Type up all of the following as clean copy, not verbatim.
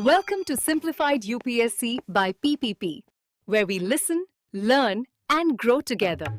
Welcome to Simplified UPSC by PPP, where we listen, learn, and grow together.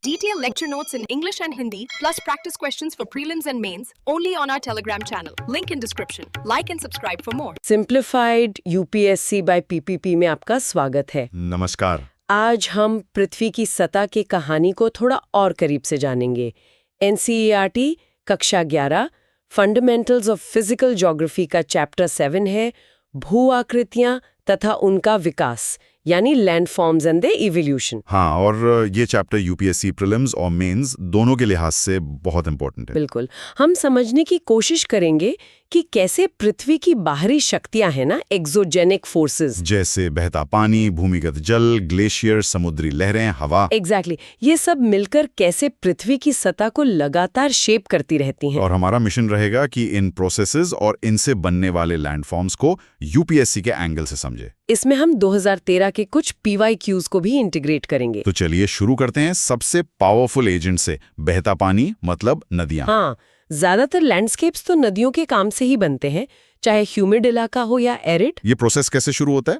Detailed lecture notes in English and Hindi, plus practice questions for prelims and mains, only on our Telegram channel. Link in description. Like and subscribe for more. Simplified UPSC by PPP में आपका स्वागत है। नमस्कार। आज हम पृथ्वी की सतह की कहानी को थोड़ा और करीब से जानेंगे। एनसीईआरटी कक्षा 11 फंडामेंटल्स ऑफ फिजिकल ज्योग्राफी का चैप्टर 7 है भू आकृतियां तथा उनका विकास, यानी लैंडफॉर्म्स एंड द इवोल्यूशन। हाँ, और ये चैप्टर यूपीएससी प्रीलिम्स और मेंस दोनों के लिहाज से बहुत इंपॉर्टेंट है। बिल्कुल, हम समझने की कोशिश करेंगे कि कैसे पृथ्वी की बाहरी शक्तियां हैं ना, एक्सोजेनिक फोर्सेस, जैसे बहता पानी, भूमिगत जल, ग्लेशियर, समुद्री लहरें, हवा। एग्जैक्टली ये सब मिलकर कैसे पृथ्वी की सतह को लगातार शेप करती रहती हैं। और हमारा मिशन रहेगा कि इन प्रोसेसेस और इनसे बनने वाले लैंडफॉर्म्स को यूपीएससी के एंगल से समझे। इसमें हम 2013 के कुछ PYQs को भी इंटीग्रेट करेंगे। तो चलिए शुरू करते हैं सबसे पावरफुल एजेंट से, बहता पानी मतलब नदियां। हाँ, ज्यादातर लैंडस्केप्स तो नदियों के काम से ही बनते हैं, चाहे ह्यूमिड इलाका हो या एरिड। ये प्रोसेस कैसे शुरू होता है?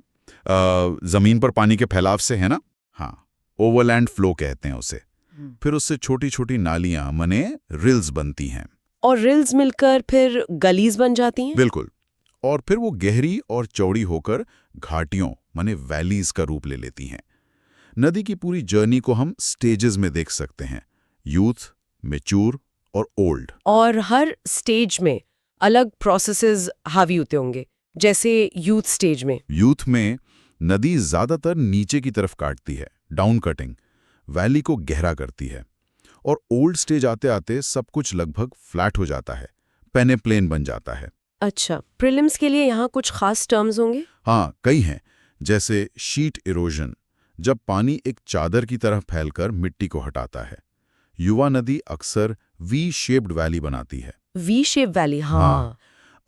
जमीन पर पानी के फैलाव से, है ना? हाँ, ओवरलैंड फ्लो कहते हैं उसे। फिर उससे छोटी छोटी नालियां मने रिल्स बनती हैं, और रिल्स मिलकर फिर गलीज बन जाती हैं। बिल्कुल। और फिर वो गहरी और चौड़ी होकर घाटियों माने वैलीज का रूप ले लेती हैं। नदी की पूरी जर्नी को हम स्टेजेस में देख सकते हैं, यूथ, मैच्योर और ओल्ड। और हर स्टेज में अलग प्रोसेसेस हावी होते होंगे। जैसे यूथ स्टेज में यूथ में नदी ज्यादातर नीचे की तरफ काटती है, डाउन कटिंग, वैली को गहरा करती है। और ओल्ड स्टेज आते आते सब कुछ लगभग फ्लैट हो जाता है, पेने प्लेन बन जाता है। अच्छा, प्रीलिम्स के लिए यहाँ कुछ खास टर्म्स होंगे? हाँ, कई हैं, जैसे शीट इरोजन, जब पानी एक चादर की तरह फैलकर मिट्टी को हटाता है। युवा नदी अक्सर वी शेप्ड वैली बनाती है। वी शेप वैली, हाँ।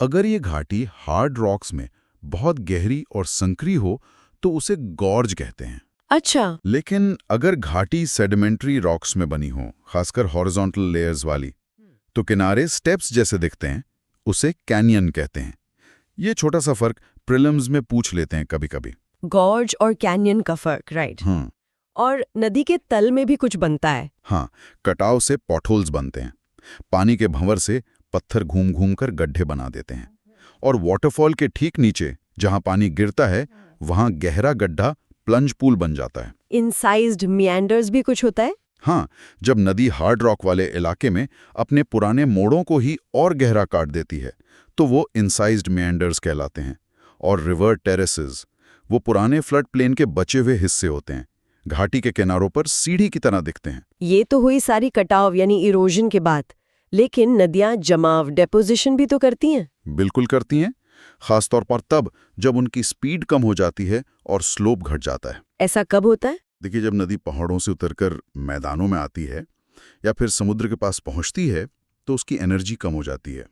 अगर ये घाटी हार्ड रॉक्स में बहुत गहरी और संकरी हो तो उसे गॉर्ज कहते हैं। अच्छा, लेकिन अगर घाटी सेडिमेंट्री रॉक्स में बनी हो, खासकर हॉरिजॉन्टल लेयर्स वाली, तो किनारे स्टेप्स जैसे दिखते हैं, उसे कैनियन कहते हैं। ये छोटा सा फर्क प्रीलिम्स में पूछ लेते हैं कभी कभी। गॉर्ज और कैनियन का फर्क, राइट। और नदी के तल में भी कुछ बनता है। हाँ, कटाव से पॉटहोल्स बनते हैं। पानी के भंवर से पत्थर घूम घूम कर गड्ढे बना देते हैं। और वाटरफॉल के ठीक नीचे जहां पानी गिरता है, वहां गहरा गड्ढा प्लंज पूल बन जाता है। इनसाइज्ड मिएंडर्स भी कुछ होता है। हाँ, जब नदी हार्ड रॉक वाले इलाके में अपने पुराने मोड़ों को ही और गहरा काट देती है, तो वो इनसाइज्ड मिएंडर्स कहलाते हैं। और रिवर टेरेसेस, वो पुराने फ्लड प्लेन के बचे हुए हिस्से होते हैं, घाटी के किनारों पर सीढ़ी की तरह दिखते हैं। ये तो हुई सारी कटाव यानी इरोजन की बात, लेकिन नदियां जमाव, डेपोजिशन भी तो करती हैं। बिल्कुल करती हैं, खासतौर पर तब जब उनकी स्पीड कम हो जाती है और स्लोप घट जाता है। ऐसा कब होता है? देखिए, जब नदी पहाड़ों से उतरकर मैदानों में आती है या फिर समुद्र के पास पहुंचती है, तो उसकी एनर्जी कम हो जाती है।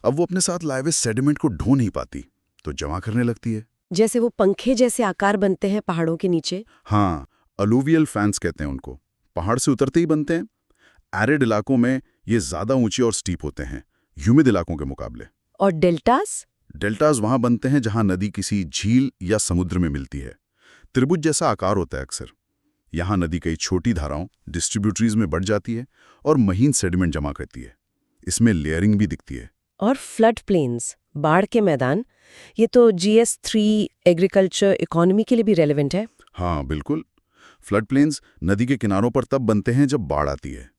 अब वो अपने साथ लाए हुए सेडिमेंट को ढो नहीं पाती, तो जमा करने लगती है। जैसे वो पंखे जैसे आकार बनते हैं पहाड़ों के नीचे। हाँ, अलूवियल फैंस कहते हैं उनको। पहाड़ से उतरते ही बनते हैं। एरिड इलाकों में ये ज्यादा ऊंचे और स्टीप होते हैं, ह्यूमिड इलाकों के मुकाबले। और डेल्टास? डेल्टास वहां बनते हैं जहां नदी किसी झील या समुद्र में मिलती है। त्रिभुज जैसा आकार होता है अक्सर। यहाँ नदी कई छोटी धाराओं, डिस्ट्रीब्यूटरीज में बढ़ जाती है और महीन सेडिमेंट जमा करती है। इसमें लेयरिंग भी दिखती है। और फ्लड प्लेन्स, बाढ़ के मैदान, ये तो GS3 एग्रीकल्चर इकोनॉमी के लिए भी रेलेवेंट है। हाँ, बिल्कुल। फ्लड प्लेन्स नदी के किनारों पर तब बनते हैं जब बाढ़ आती है।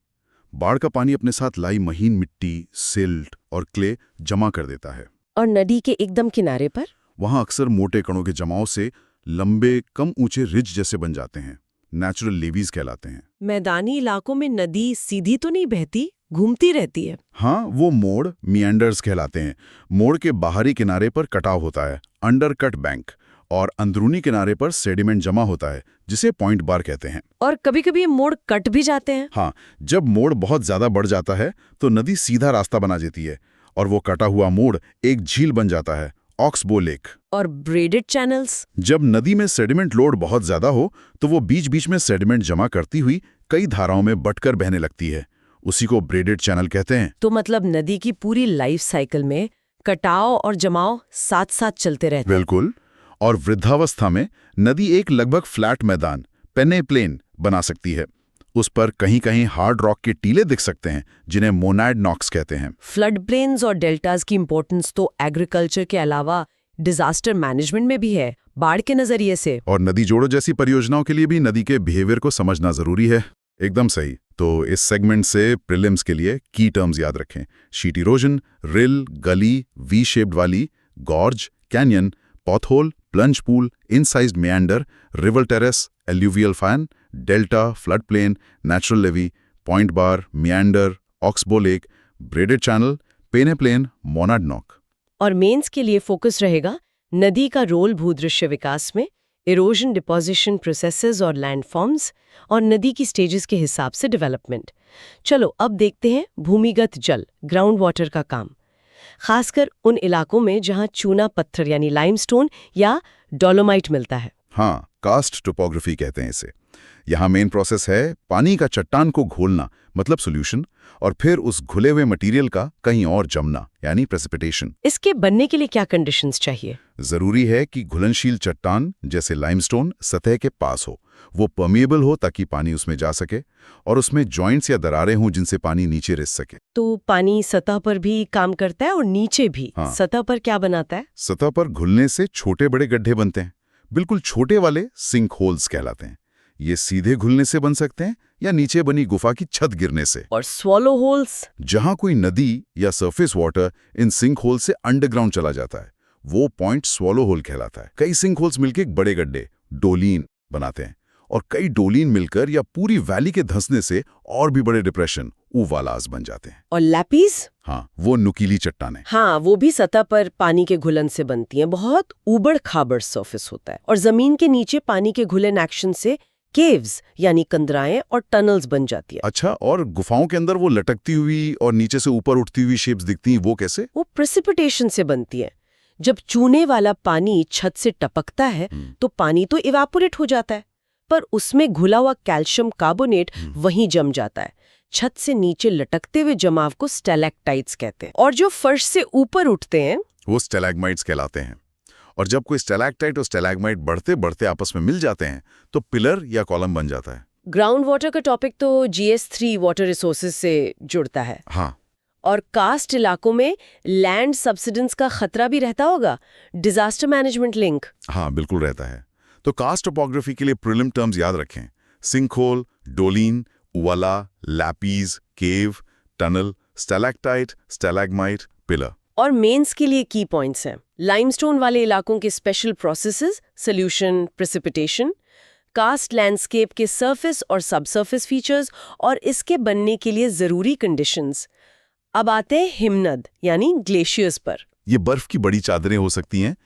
बाढ़ का पानी अपने साथ लाई महीन मिट्टी, सिल्ट और क्ले जमा कर देता है। और नदी के एकदम किनारे पर वहां अक्सर मोटे कणों के जमाव से लंबे, कम ऊंचे रिज जैसे बन जाते हैं, नेचुरल लेवीज कहलाते हैं। मैदानी इलाकों में नदी सीधी तो नहीं बहती, घूमती रहती है। हाँ, वो मोड़ मिएंडर्स कहलाते हैं। मोड़ के बाहरी किनारे पर कटाव होता है, अंडरकट बैंक, और अंदरूनी किनारे पर सेडिमेंट जमा होता है, जिसे पॉइंट बार कहते हैं। और कभी-कभी ये मोड़ कट भी जाते हैं। हाँ, जब मोड़ बहुत ज्यादा बढ़ जाता है तो नदी सीधा रास्ता बना देती है और वो कटा हुआ मोड़ एक झील बन जाता है, ऑक्सबो लेक। और ब्रेडेड चैनल्स? जब नदी में सेडिमेंट लोड बहुत ज्यादा हो तो वो बीच बीच में सेडिमेंट जमा करती हुई कई धाराओं में बंटकर बहने लगती है। उसी को ब्रेडेड चैनल कहते हैं। तो मतलब नदी की पूरी लाइफ साइकिल में कटाव और जमाव साथ साथ चलते रहते हैं। बिल्कुल। और वृद्धावस्था में नदी एक लगभग फ्लैट मैदान पेने प्लेन बना सकती है। उस पर कहीं कहीं हार्ड रॉक के टीले दिख सकते हैं जिन्हें मोनाड नॉक्स कहते हैं। फ्लड प्लेन्स और डेल्टास की इंपॉर्टेंस तो एग्रीकल्चर के अलावा डिजास्टर मैनेजमेंट में भी है, बाढ़ के नजरिए से। और नदी जोड़ो जैसी परियोजनाओं के लिए भी नदी के बिहेवियर को समझना जरूरी है। एकदम सही। तो इस सेगमेंट से प्रीलिम्स के लिए की टर्म्स याद रखें। Sheet erosion, rill, gully, V shaped वाली, gorge, canyon, pothole, plunge pool, incised meander, river terrace, alluvial fan, delta, flood plain, natural levee, point bar, meander, oxbow lake, braided channel, peneplain, monadnock. और mains के लिए focus रहेगा नदी का role भूदृश्य विकास में, erosion deposition processes और landforms, और नदी की स्टेजेस के हिसाब से डेवलपमेंट। चलो अब देखते हैं भूमिगत जल, ग्राउंड वाटर का काम, खासकर उन इलाकों में जहां चूना पत्थर यानी लाइमस्टोन या डोलोमाइट मिलता है। हाँ, कास्ट टोपोग्राफी कहते हैं इसे। यहाँ मेन प्रोसेस है पानी का चट्टान को घोलना, मतलब सोल्यूशन, और फिर उस घुले हुए मटेरियल का कहीं और जमना, यानी प्रेसिपिटेशन। इसके बनने के लिए क्या कंडीशंस चाहिए? जरूरी है कि घुलनशील चट्टान जैसे लाइमस्टोन सतह के पास हो, वो परमिएबल हो ताकि पानी उसमें जा सके, और उसमें जॉइंट्स या दरारें हों जिनसे पानी नीचे रिस सके। तो पानी सतह पर भी काम करता है और नीचे भी। हाँ। सतह पर क्या बनाता है? सतह पर घुलने से छोटे बड़े गड्ढे बनते हैं, बिल्कुल छोटे वाले सिंक होल्स कहलाते हैं। ये सीधे घुलने से बन सकते हैं या नीचे बनी गुफा की छत गिरने से। और स्वॉलो होल्स? जहां कोई नदी या सरफेस वाटर इन सिंक होल से अंडरग्राउंड चला जाता है, वो पॉइंट स्वॉलो होल कहलाता है। कई सिंक होल्स मिलकर एक बड़े गड्ढे डोलीन बनाते हैं, और कई डोलीन मिलकर या पूरी वैली के धंसने से और भी बड़े डिप्रेशन ऊवालास बन जाते हैं। और लैपीज? हाँ, वो नुकीली चट्टानें। हाँ, वो भी सतह पर पानी के घुलन से बनती हैं। बहुत ऊबड़ खाबड़ सरफेस होता है, और जमीन के नीचे पानी के घुलन एक्शन से केव्स यानी कंदराएं और टनल्स बन जाती है। अच्छा, और गुफाओं के अंदर वो लटकती हुई और नीचे से ऊपर उठती हुई शेप्स दिखती हैं, वो कैसे? वो प्रेसिपिटेशन से बनती है। जब चूने वाला पानी छत से टपकता है तो पानी तो इवापोरेट हो जाता है, पर उसमें घुला हुआ कैल्शियम कार्बोनेट वहीं जम जाता है। छत से नीचे लटकते हुए जमाव को स्टैलेक्टाइट्स कहते हैं, और जो फर्श से ऊपर उठते हैं वो स्टैलेग्माइट्स कहलाते हैं। और जब कोई स्टैलेक्टाइट और स्टैलेग्माइट बढ़ते बढ़ते आपस में मिल जाते हैं तो पिलर या कॉलम बन जाता है। ग्राउंड वाटर का टॉपिक तो GS3 वाटर रिसोर्सेज से जुड़ता है। हाँ, और कास्ट इलाकों में लैंड सब्सिडेंस का खतरा भी रहता होगा, डिजास्टर मैनेजमेंट लिंक। हाँ, बिल्कुल रहता है। तो कास्ट टोपोग्राफी के लिए प्रीलिम टर्म्स याद रखें: sinkhole, doline, uvala, lapies, cave, tunnel, stalactite, stalagmite, pillar. और मेंस के लिए की पॉइंट्स हैं: लाइमस्टोन वाले इलाकों के special processes, solution, precipitation, karst landscape के सरफेस और सबसर्फेस फीचर्स, और इसके बनने के लिए जरूरी कंडीशंस। अब आते हैं हिमनद यानी ग्लेशियर्स पर। ये बर्फ की बड़ी चादरें हो सकती हैं,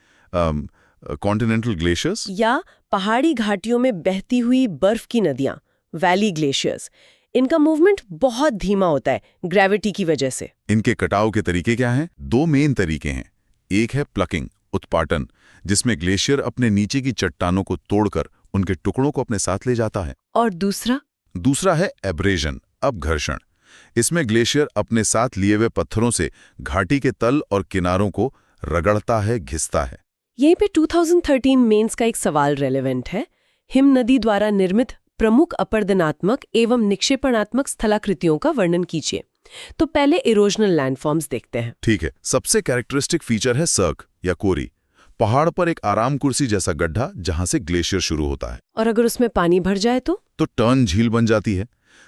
कॉन्टिनेंटल ग्लेशियर्स, या पहाड़ी घाटियों में बहती हुई बर्फ की नदियां, वैली ग्लेशियर्स। इनका मूवमेंट बहुत धीमा होता है ग्रेविटी की वजह से। इनके कटाव के तरीके क्या हैं? दो मेन तरीके हैं। एक है प्लकिंग, उत्पाटन, जिसमें ग्लेशियर अपने नीचे की चट्टानों को तोड़कर उनके टुकड़ों को अपने साथ ले जाता है। और दूसरा है एब्रेजन, अपघर्षण। इसमें ग्लेशियर अपने साथ लिए हुए पत्थरों से घाटी के तल और किनारों को रगड़ता है, घिसता है। यहीं पे 2013 मेंस का एक सवाल रेलेवेंट है। हिम नदी द्वारा निर्मित प्रमुख अपरदनात्मक एवं निक्षेपणात्मक स्थलाकृतियों का वर्णन कीजिए। तो पहले इरोजनल लैंडफॉर्म्स देखते हैं। ठीक है। सबसे कैरेक्टरिस्टिक फीचर है सर्क या कोरी, पहाड़ पर एक आराम कुर्सी जैसा गड्ढा जहां से ग्लेशियर शुरू होता है। और अगर उसमें पानी भर जाए तो टर्न झील बन जाती है।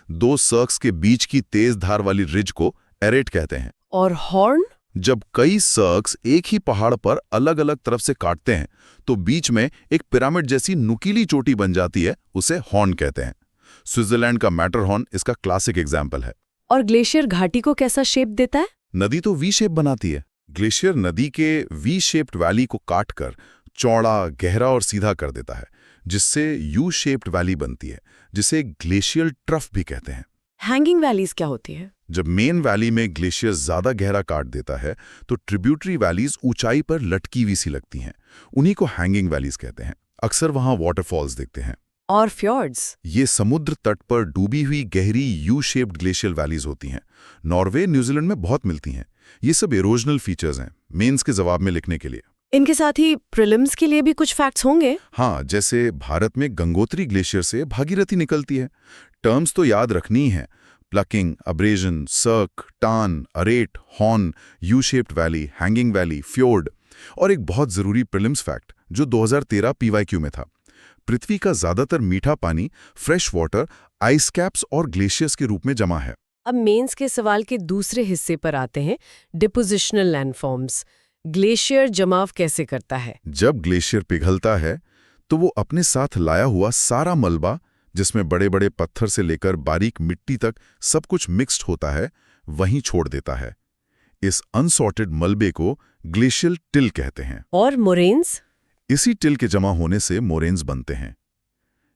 दो सर्क्स के बीच की तेज धार वाली रिज को एरेट कहते हैं। और हॉर्न? जब कई सर्क्स एक ही पहाड़ पर अलग अलग तरफ से काटते हैं तो बीच में एक पिरामिड जैसी नुकीली चोटी बन जाती है, उसे हॉर्न कहते हैं। स्विट्जरलैंड का मैटरहॉर्न इसका क्लासिक एग्जाम्पल है। और ग्लेशियर घाटी को कैसा शेप देता है? नदी तो वी शेप बनाती है। ग्लेशियर नदी के वी शेप्ड वैली को काटकर चौड़ा, गहरा और सीधा कर देता है, जिससे यू शेप्ड वैली बनती है, जिसे ग्लेशियल ट्रफ भी कहते हैं। हैंगिंग वैलीज क्या होती है? जब मेन वैली में ग्लेशियर ज्यादा गहरा काट देता है तो ट्रिब्यूटरी वैलीज ऊंचाई पर लटकी हुई सी लगती हैं। उन्हीं को हैंगिंग वैलीज कहते हैं। अक्सर वहां वाटरफॉल्स दिखते हैं। और फ्यॉर्ड्स? ये समुद्र तट पर डूबी हुई गहरी यू शेप्ड ग्लेशियल वैलीज होती हैं। नॉर्वे, न्यूजीलैंड में बहुत मिलती हैं। ये सब इरोजनल फीचर्स हैं, मेंस के जवाब में लिखने के लिए। इनके साथ ही प्रीलिम्स के लिए भी कुछ फैक्ट्स होंगे? हाँ, जैसे भारत में गंगोत्री ग्लेशियर से भागीरथी निकलती है। टर्म्स तो याद रखनी ही है: plucking, abrasion, cirque, tarn, arete, horn, U shaped valley, hanging valley, fjord. और एक बहुत जरूरी प्रीलिम्स फैक्ट जो 2013 PYQ में था: पृथ्वी का ज्यादातर मीठा पानी फ्रेश वाटर, आइस कैप्स और ग्लेशियर्स के रूप में जमा है। अब मेंस के सवाल के दूसरे हिस्से पर आते हैं, डिपोजिशनल लैंडफॉर्म्स। ग्लेशियर जमाव कैसे करता है? जब ग्लेशियर पिघलता है तो वो अपने साथ लाया हुआ सारा मलबा, जिसमें बड़े बड़े पत्थर से लेकर बारीक मिट्टी तक सब कुछ मिक्स्ड होता है, वहीं छोड़ देता है। इस अनसॉर्टेड मलबे को ग्लेशियल टिल कहते हैं। और मोरेन्स? इसी टिल के जमा होने से मोरेन्स बनते हैं।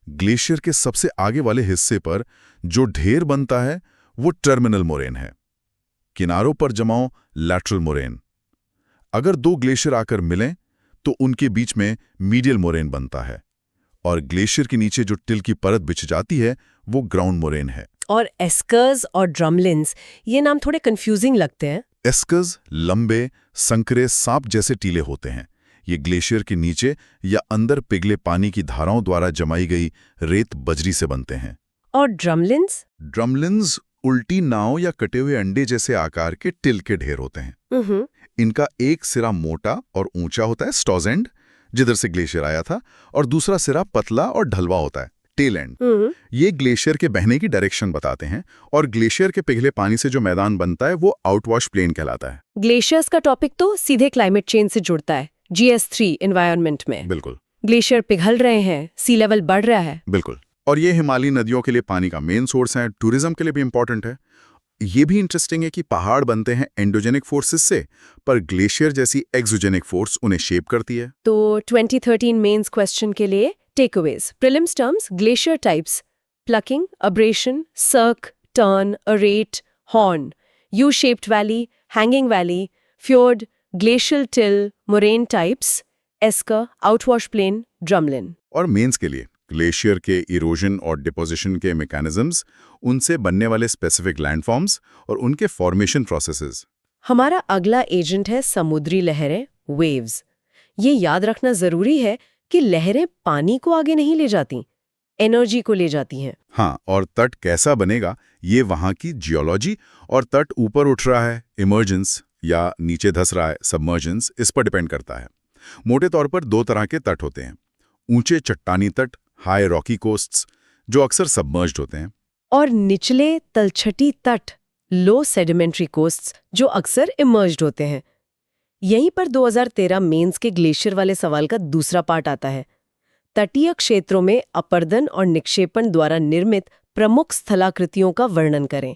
ग्लेशियर के सबसे आगे वाले हिस्से पर जो ढेर बनता है वो टर्मिनल मोरेन है। किनारों पर जमाओ लैटरल मोरेन। अगर दो ग्लेशियर आकर मिलें तो उनके बीच में मीडियल मोरेन बनता है। और ग्लेशियर के नीचे जो टिल की परत बिछ जाती है वो ग्राउंड मोरेन है। और एस्कर्स और ड्रमलिन्स, ये नाम थोड़े कंफ्यूजिंग लगते हैं। एस्कर्स लंबे, संकरे सांप जैसे टीले होते हैं। ये ग्लेशियर के नीचे या अंदर पिघले पानी की धाराओं द्वारा जमाई गई रेत बजरी से बनते हैं। और ड्रमलिन्स? ड्रमलिन्स उल्टी नाव या कटे हुए अंडे जैसे आकार के टिल के ढेर होते हैं। इनका एक सिरा मोटा और ऊंचा होता है, स्टॉज एंड, जिधर से ग्लेशियर आया था, और दूसरा सिरा पतला और ढलवा होता है, टेल एंड। ये ग्लेशियर के बहने की डायरेक्शन बताते हैं। और ग्लेशियर के पिघले पानी से जो मैदान बनता है वो आउटवॉश प्लेन कहलाता है। ग्लेशियर्स का टॉपिक तो सीधे क्लाइमेट चेंज से जुड़ता है, GS3 एनवायरनमेंट में। बिल्कुल। ग्लेशियर पिघल रहे हैं, सी लेवल बढ़ रहा है। बिल्कुल। और ये हिमालयी नदियों के लिए पानी का मेन सोर्स है, टूरिज्म के लिए भी इंपॉर्टेंट है। ये भी इंटरेस्टिंग है कि पहाड़ बनते हैं एंडोजेनिक फोर्सेस से, पर ग्लेशियर जैसी एक्सोजेनिक फोर्स उन्हें शेप करती है। तो 2013 मेंस क्वेश्चन के लिए takeaways: prelims terms, glacier types, plucking, abrasion, cirque, tarn, arete, horn, U shaped valley, hanging valley, fjord, glacial till, moraine types, esker, outwash plain, drumlin. और mains के लिए glacier के इरोजन और डिपोजिशन के mechanisms, उनसे बनने वाले स्पेसिफिक लैंडफॉर्म्स और उनके फॉर्मेशन प्रोसेसेस। हमारा अगला एजेंट है समुद्री लहरें, वेव्स। ये याद रखना जरूरी है कि लहरें पानी को आगे नहीं ले जाती, एनर्जी को ले जाती हैं। हाँ, और तट कैसा बनेगा ये वहाँ की जियोलॉजी, और तट ऊपर उठ रहा है, इमर्जेंस, या नीचे धस रहा है, सबमर्जेंस, इस पर डिपेंड करता है। मोटे तौर पर दो तरह के तट होते हैं: ऊंचे चट्टानी तट, हाई रॉकी कोस्ट्स, जो अक्सर सबमर्ज्ड होते हैं, और निचले तलछटी तट, लो सेडिमेंट्री कोस्ट्स, जो अक्सर इमर्ज्ड होते हैं। यहीं पर 2013 मेंस के ग्लेशियर वाले सवाल का दूसरा पार्ट आता है। तटीय क्षेत्रों में अपर्दन और निक्षेपण द्वारा निर्मित प्रमुख स्थलाकृतियों का वर्णन करें।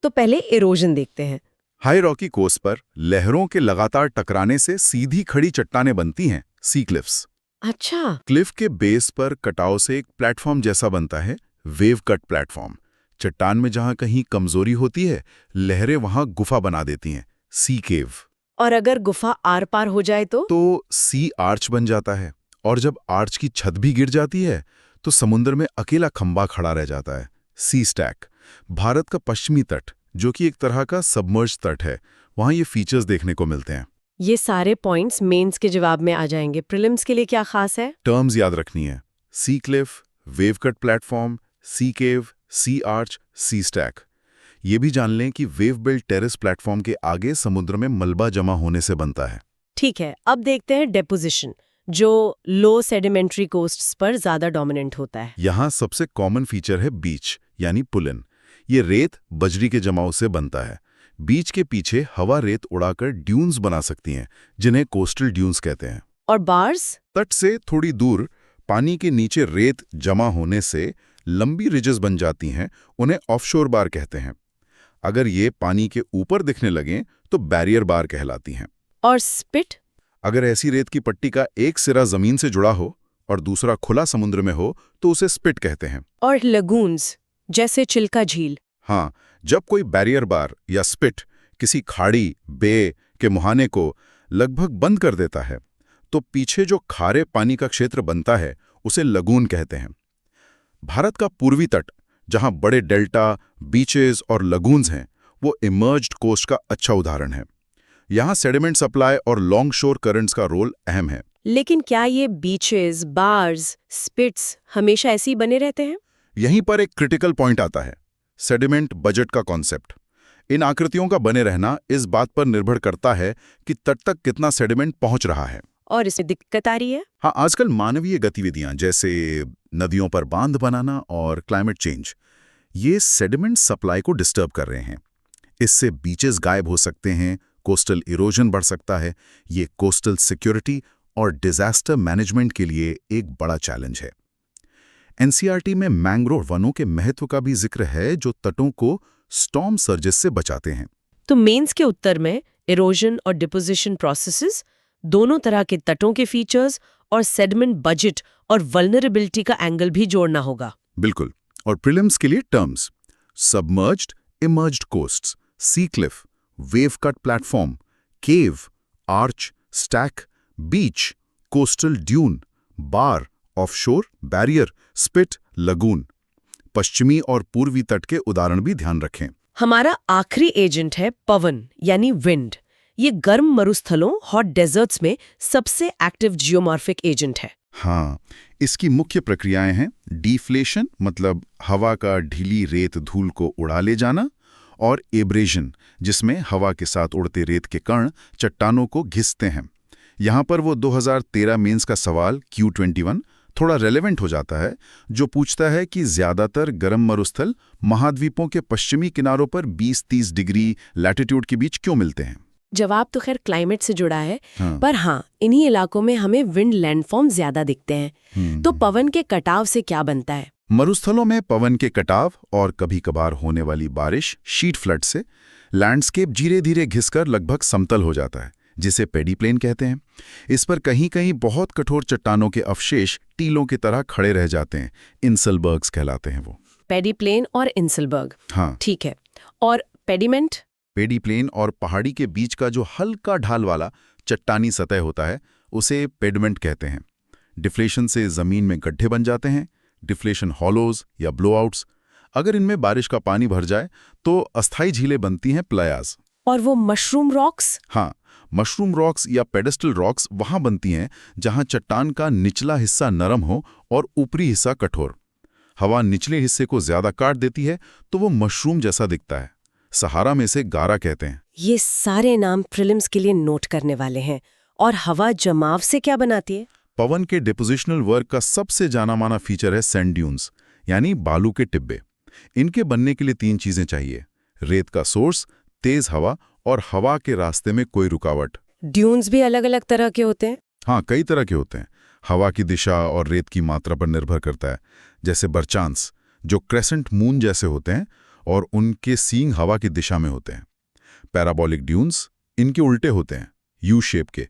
तो पहले इरोजन देखते हैं। हाई रॉकी कोस्ट पर लहरों के लगातार टकराने से सीधी खड़ी चट्टानें बनती हैं, सी क्लिफ्स। अच्छा। क्लिफ के बेस पर कटाव से एक प्लेटफॉर्म जैसा बनता है, वेव कट प्लेटफॉर्म। चट्टान में जहां कहीं कमजोरी होती है, लहरें वहां गुफा बना देती हैं, सी केव। और अगर गुफा आर पार हो जाए तो सी आर्च बन जाता है। और जब आर्च की छत भी गिर जाती है तो समुद्र में अकेला खंबा खड़ा रह जाता है, सी स्टैक। भारत का पश्चिमी तट, जो कि एक तरह का सबमर्ज तट है, वहां ये फीचर्स देखने को मिलते हैं। ये सारे पॉइंट्स मेंस के जवाब में आ जाएंगे। प्रीलिम्स के लिए क्या खास है? टर्म्स याद रखनी है: सी क्लिफ, वेव कट प्लेटफॉर्म, सी केव, सी आर्च, सी स्टैक। ये भी जान लें कि वेव बिल्ड टेरेस प्लेटफॉर्म के आगे समुद्र में मलबा जमा होने से बनता है। ठीक है, अब देखते हैं डेपोजिशन, जो लो सेडिमेंट्री कोस्ट्स पर ज्यादा डोमिनेंट होता है। यहाँ सबसे कॉमन फीचर है बीच, यानी पुलिन। ये रेत बजरी के जमाव से बनता है। बीच के पीछे हवा रेत उड़ाकर ड्यून्स बना सकती हैं, जिन्हें कोस्टल ड्यून्स कहते हैं। और बार्स? तट से थोड़ी दूर पानी के नीचे रेत जमा होने से लंबी रिजेस बन जाती हैं, उन्हें ऑफशोर बार कहते हैं। अगर ये पानी के ऊपर दिखने लगें तो बैरियर बार कहलाती हैं। और स्पिट? अगर ऐसी रेत की पट्टी का एक सिरा जमीन से जुड़ा हो और दूसरा खुला समुद्र में हो तो उसे स्पिट कहते हैं। और लगून्स, जैसे चिल्का झील? हाँ, जब कोई बैरियर बार या स्पिट किसी खाड़ी, बे के मुहाने को लगभग बंद कर देता है तो पीछे जो खारे पानी का क्षेत्र बनता है उसे लगून कहते हैं। भारत का पूर्वी तट, जहां बड़े डेल्टा, बीचेस और लगून्स हैं, वो इमर्ज्ड कोस्ट का अच्छा उदाहरण है। यहाँ सेडिमेंट सप्लाई और लॉन्ग शोर करंट्स का रोल अहम है। लेकिन क्या ये बीचेस, बार्स, स्पिट्स हमेशा ऐसे ही बने रहते हैं? यहीं पर एक क्रिटिकल पॉइंट आता है, सेडिमेंट बजट का कॉन्सेप्ट। इन आकृतियों का बने रहना इस बात पर निर्भर करता है कि तट तक कितना सेडिमेंट पहुंच रहा है। और इसमें दिक्कत आ रही है? हाँ, आजकल मानवीय गतिविधियां जैसे नदियों पर बांध बनाना और क्लाइमेट चेंज, ये सेडिमेंट सप्लाई को डिस्टर्ब कर रहे हैं। इससे बीचेस गायब हो सकते हैं, कोस्टल इरोजन बढ़ सकता है। ये कोस्टल सिक्योरिटी और डिजास्टर मैनेजमेंट के लिए एक बड़ा चैलेंज है। एनसीईआरटी में मैंग्रोव वनों के महत्व का भी जिक्र है, जो तटों को स्टॉर्म सर्जेस से बचाते हैं। तो मेंस के उत्तर में इरोजन और डिपोजिशन प्रोसेसेस, दोनों तरह के तटों के फीचर्स और सेडिमेंट बजट और वल्नरेबिलिटी का एंगल भी जोड़ना होगा। बिल्कुल। और प्रीलिम्स के लिए टर्म्स सबमर्ज्ड, इमर्ज्ड कोस्ट्स, सी क्लिफ, वेव कट प्लेटफॉर्म, केव, आर्च, स्टैक, बीच, कोस्टल ड्यून, बार, ऑफशोर, बैरियर, स्पिट, लगून। पश्चिमी और पूर्वी तट के उदाहरण भी ध्यान रखें। हमारा आखिरी एजेंट है पवन यानी विंड। ये गर्म मरुस्थलों, हॉट डेजर्ट्स में सबसे एक्टिव जियोमॉर्फिक एजेंट है। हाँ, इसकी मुख्य प्रक्रियाएं हैं डिफ्लेशन, मतलब हवा का ढीली रेत धूल को उड़ा ले जाना, और एब्रेशन, जिसमें हवा के साथ उड़ते रेत के कण चट्टानों को घिसते हैं। यहाँ पर वो 2013 मेंस का सवाल Q21 थोड़ा रेलेवेंट हो जाता है, जो पूछता है कि ज्यादातर गर्म मरुस्थल महाद्वीपों के पश्चिमी किनारों पर 20-30 डिग्री लैटिट्यूड के बीच क्यों मिलते हैं। जवाब तो खैर क्लाइमेट से जुड़ा है, हाँ। पर हाँ, इन्हीं इलाकों में हमें विंड लैंडफॉर्म ज्यादा दिखते हैं। तो पवन के कटाव से क्या बनता है? मरुस्थलों में पवन के कटाव और कभी कभार होने वाली बारिश, शीट फ्लड से लैंडस्केप धीरे धीरे घिसकर लगभग समतल हो जाता है, जिसे पेडी प्लेन कहते हैं। इस पर कहीं कहीं बहुत कठोर चट्टानों के अवशेष टीलों की तरह खड़े रह जाते हैं। इंसलबर्ग्स कहलाते हैं वो। पेडी प्लेन और इंसलबर्ग, हाँ, ठीक है। और पेडिमेंट? पेडी प्लेन और पहाड़ी के बीच का जो हल्का ढाल वाला चट्टानी सतह होता है, उसे पेडमेंट कहते हैं। डिफ्लेशन से जमीन में गड्ढे बन जाते हैं, डिफ्लेशन हॉलोज या ब्लोआउट्स। अगर इनमें बारिश का पानी भर जाए तो अस्थायी झीलें बनती हैं, प्लायाज। और वो मशरूम रॉक्स? हाँ, मशरूम रॉक्स या पेडेस्टल रॉक्स वहां बनती हैं जहां चट्टान का निचला हिस्सा नरम हो और ऊपरी हिस्सा कठोर। हवा निचले हिस्से को ज्यादा काट देती है तो वो मशरूम जैसा दिखता है। सहारा में से गारा कहते हैं। ये सारे नाम प्रीलिम्स के लिए नोट करने वाले हैं। और हवा जमाव से क्या बनाती है? पवन के डिपोजिशनल वर्क का सबसे जाना माना फीचर है सैंड ड्यून्स, यानी बालू के टिब्बे। इनके बनने के लिए 3 चीजें चाहिए: रेत का सोर्स, तेज हवा और हवा के रास्ते में कोई रुकावट। ड्यून्स भी अलग अलग तरह के होते हैं? हाँ, कई तरह के होते हैं। हवा की दिशा और रेत की मात्रा पर निर्भर करता है। जैसे बरचांस, जो क्रेसेंट मून जैसे होते हैं और उनके सींग हवा की दिशा में होते हैं। पैराबोलिक ड्यून्स इनके उल्टे होते हैं, यू शेप के,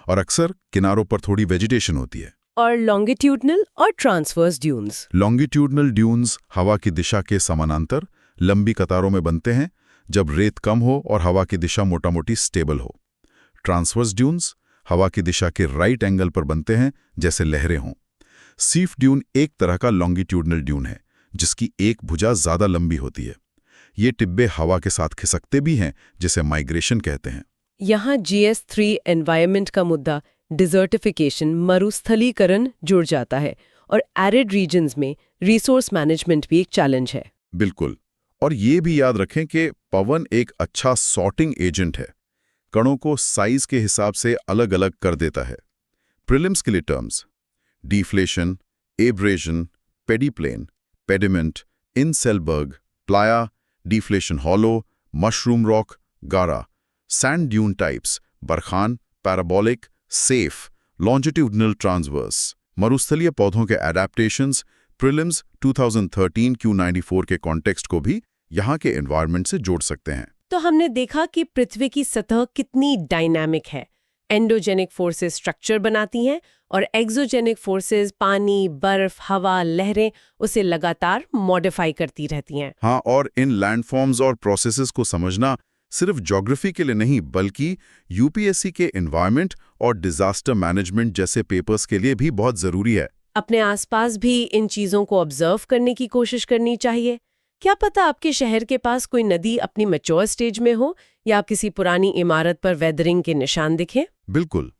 और अक्सर किनारों पर थोड़ी वेजिटेशन होती है। और लॉन्गिट्यूडनल और ट्रांसवर्स ड्यून्स? लॉन्गिट्यूडनल ड्यून्स हवा की दिशा के समानांतर लंबी कतारों में बनते हैं जब रेत कम हो और हवा की दिशा मोटामोटी स्टेबल हो। ट्रांसवर्स ड्यून्स हवा की दिशा के राइट एंगल पर बनते हैं, जैसे लहरें हों। सीफ ड्यून एक तरह का लॉन्गिट्यूडनल ड्यून है, जिसकी एक भुजा ज्यादा लंबी होती है। ये टिब्बे हवा के साथ खिसकते भी हैं, जिसे माइग्रेशन कहते हैं। यहाँ GS3 एनवायरनमेंट का मुद्दा, डिजर्टिफिकेशन, मरुस्थलीकरण जुड़ जाता है। और एरिड रीजन्स में रिसोर्स मैनेजमेंट भी एक चैलेंज है। बिल्कुल। और ये भी याद रखें कि पवन एक अच्छा सॉर्टिंग एजेंट है, कणों को साइज के हिसाब से अलग अलग कर देता है। प्रीलिम्स के लिए terms: deflation, abrasion, pediplain, pediment, inselberg, playa, deflation hollow, mushroom rock, gara. Sand dune types: barchan, parabolic, seif, longitudinal, transverse. मरुस्थलीय पौधों के एडेप्टेशंस प्रीलिम्स 2013 Q94 के कॉन्टेक्स्ट को भी यहाँ के एनवायरनमेंट से जोड़ सकते हैं। तो हमने देखा कि पृथ्वी की सतह कितनी डायनामिक है। एंडोजेनिक फोर्सेस स्ट्रक्चर बनाती हैं और एक्सोजेनिक फोर्सेस पानी, बर्फ, हवा, लहरें उसे लगातार मॉडिफाई करती रहती हैं। हाँ, और इन लैंडफॉर्म्स और प्रोसेसेस को समझना सिर्फ ज्योग्राफी के लिए नहीं, बल्कि यूपीएससी के एनवायरनमेंट और डिजास्टर मैनेजमेंट जैसे पेपर्स के लिए भी बहुत जरूरी है। अपने आसपास भी इन चीज़ों को ऑब्जर्व करने की कोशिश करनी चाहिए। क्या पता आपके शहर के पास कोई नदी अपनी मैच्योर स्टेज में हो या किसी पुरानी इमारत पर वेदरिंग के निशान दिखें। बिल्कुल,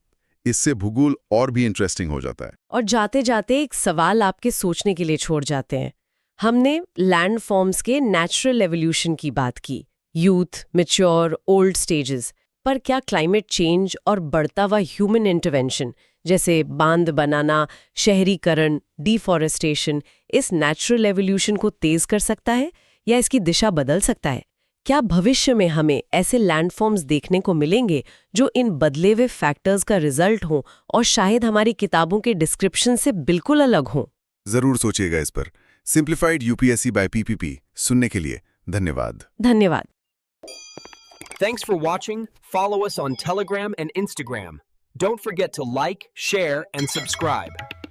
इससे भूगोल और भी इंटरेस्टिंग हो जाता है। और जाते जाते एक सवाल आपके सोचने के लिए छोड़ जाते हैं। हमने लैंड फॉर्म्स के नेचुरल एवोल्यूशन की बात की, यूथ, मैच्योर, ओल्ड स्टेजेस, पर क्या क्लाइमेट चेंज और बढ़ता हुआ ह्यूमन इंटरवेंशन जैसे बांध बनाना, शहरीकरण, डिफॉरेस्टेशन इस नेचुरल एवोल्यूशन को तेज कर सकता है या इसकी दिशा बदल सकता है? क्या भविष्य में हमें ऐसे लैंडफॉर्म्स देखने को मिलेंगे जो इन बदले हुए फैक्टर्स का रिजल्ट हों और शायद हमारी किताबों के डिस्क्रिप्शन से बिल्कुल अलग हों? जरूर सोचिएगा इस पर। सिंप्लीफाइड यूपीएससी बाय पीपीपी सुनने के लिए धन्यवाद। धन्यवाद। Thanks for watching. Follow us on Telegram and Instagram. Don't forget to like, share, and subscribe.